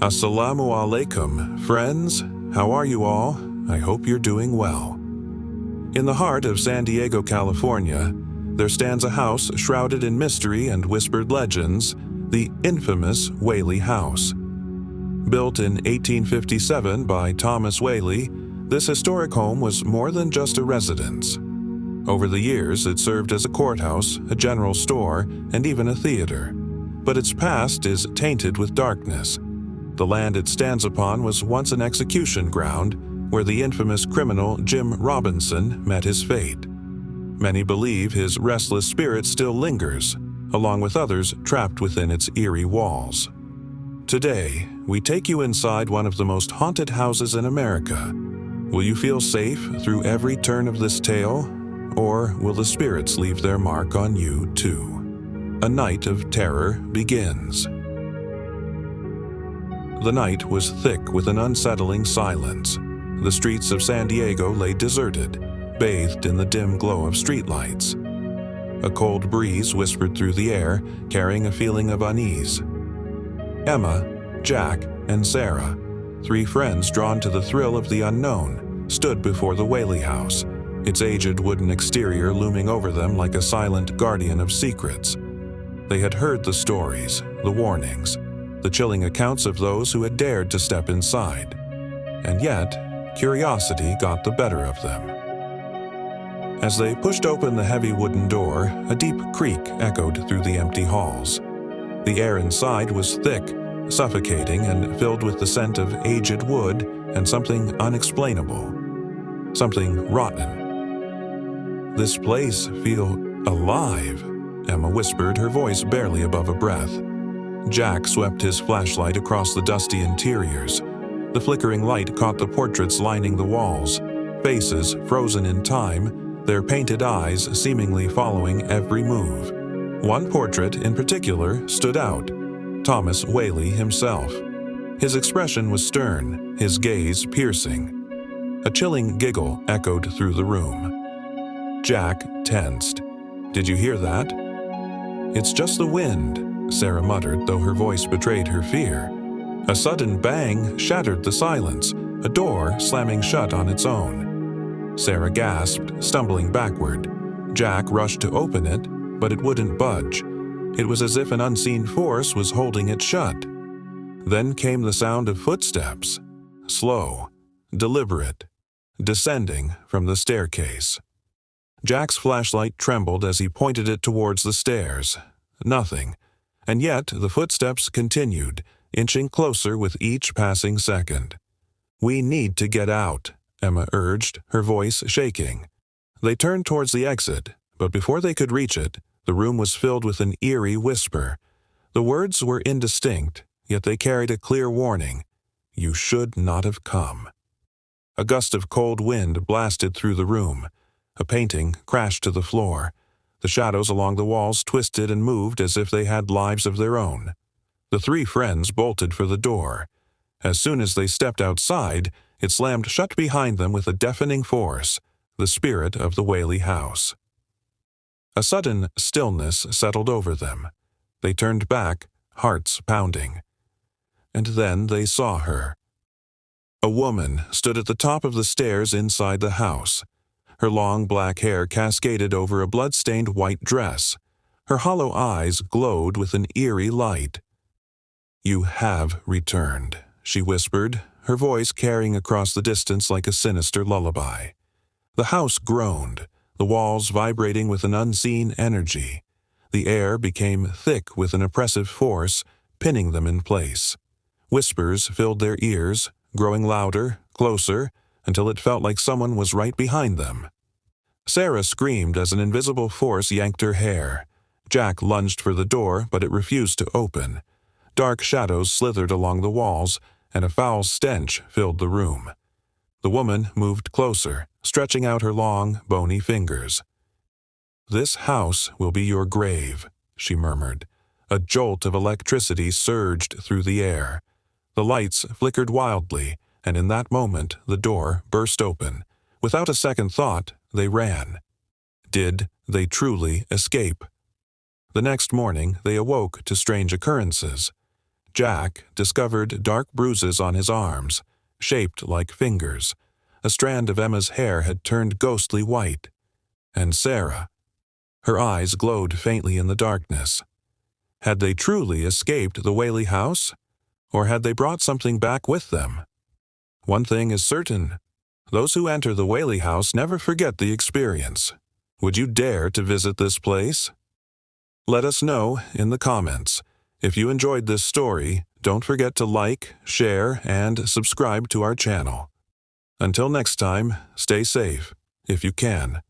Assalamu alaikum, friends. How are you all? I hope you're doing well. In the heart of San Diego, California, there stands a house shrouded in mystery and whispered legends, the infamous Whaley House. Built in 1857 by Thomas Whaley, this historic home was more than just a residence. Over the years, it served as a courthouse, a general store, and even a theater. But its past is tainted with darkness. The land it stands upon was once an execution ground where the infamous criminal Jim Robinson met his fate. Many believe his restless spirit still lingers, along with others trapped within its eerie walls. Today, we take you inside one of the most haunted houses in America. Will you feel safe through every turn of this tale? Or will the spirits leave their mark on you too? A night of terror begins. The night was thick with an unsettling silence. The streets of San Diego lay deserted, bathed in the dim glow of streetlights. A cold breeze whispered through the air, carrying a feeling of unease. Emma, Jack, and Sarah, three friends drawn to the thrill of the unknown, stood before the Whaley House, its aged wooden exterior looming over them like a silent guardian of secrets. They had heard the stories, the warnings, the chilling accounts of those who had dared to step inside. And yet, curiosity got the better of them. As they pushed open the heavy wooden door, a deep creak echoed through the empty halls. The air inside was thick, suffocating, and filled with the scent of aged wood and something unexplainable. Something rotten. "This place feels alive," Emma whispered, her voice barely above a breath. Jack swept his flashlight across the dusty interiors. The flickering light caught the portraits lining the walls, faces frozen in time, their painted eyes seemingly following every move. One portrait in particular stood out, Thomas Whaley himself. His expression was stern, his gaze piercing. A chilling giggle echoed through the room. Jack tensed. "Did you hear that?" "It's just the wind," Sarah muttered, though her voice betrayed her fear. A sudden bang shattered the silence, a door slamming shut on its own. Sarah gasped, stumbling backward. Jack rushed to open it, but it wouldn't budge. It was as if an unseen force was holding it shut. Then came the sound of footsteps, slow, deliberate, descending from the staircase. Jack's flashlight trembled as he pointed it towards the stairs. Nothing. And yet the footsteps continued, inching closer with each passing second. "We need to get out," Emma urged, her voice shaking. They turned towards the exit, but before they could reach it, the room was filled with an eerie whisper. The words were indistinct, yet they carried a clear warning. You should not have come. A gust of cold wind blasted through the room. A painting crashed to the floor. The shadows along the walls twisted and moved as if they had lives of their own. The three friends bolted for the door. As soon as they stepped outside, it slammed shut behind them with a deafening force, the spirit of the Whaley House. A sudden stillness settled over them. They turned back, hearts pounding. And then they saw her. A woman stood at the top of the stairs inside the house. Her long black hair cascaded over a blood-stained white dress. Her hollow eyes glowed with an eerie light. "You have returned," she whispered, her voice carrying across the distance like a sinister lullaby. The house groaned, the walls vibrating with an unseen energy. The air became thick with an oppressive force, pinning them in place. Whispers filled their ears, growing louder, closer, until it felt like someone was right behind them. Sarah screamed as an invisible force yanked her hair. Jack lunged for the door, but it refused to open. Dark shadows slithered along the walls, and a foul stench filled the room. The woman moved closer, stretching out her long, bony fingers. "This house will be your grave," she murmured. A jolt of electricity surged through the air. The lights flickered wildly, and in that moment the door burst open. Without a second thought, they ran. Did they truly escape? The next morning, they awoke to strange occurrences. Jack discovered dark bruises on his arms, shaped like fingers. A strand of Emma's hair had turned ghostly white. And Sarah. Her eyes glowed faintly in the darkness. Had they truly escaped the Whaley house? Or had they brought something back with them? One thing is certain. Those who enter the Whaley house never forget the experience. Would you dare to visit this place? Let us know in the comments. If you enjoyed this story, don't forget to like, share, and subscribe to our channel. Until next time, stay safe, if you can.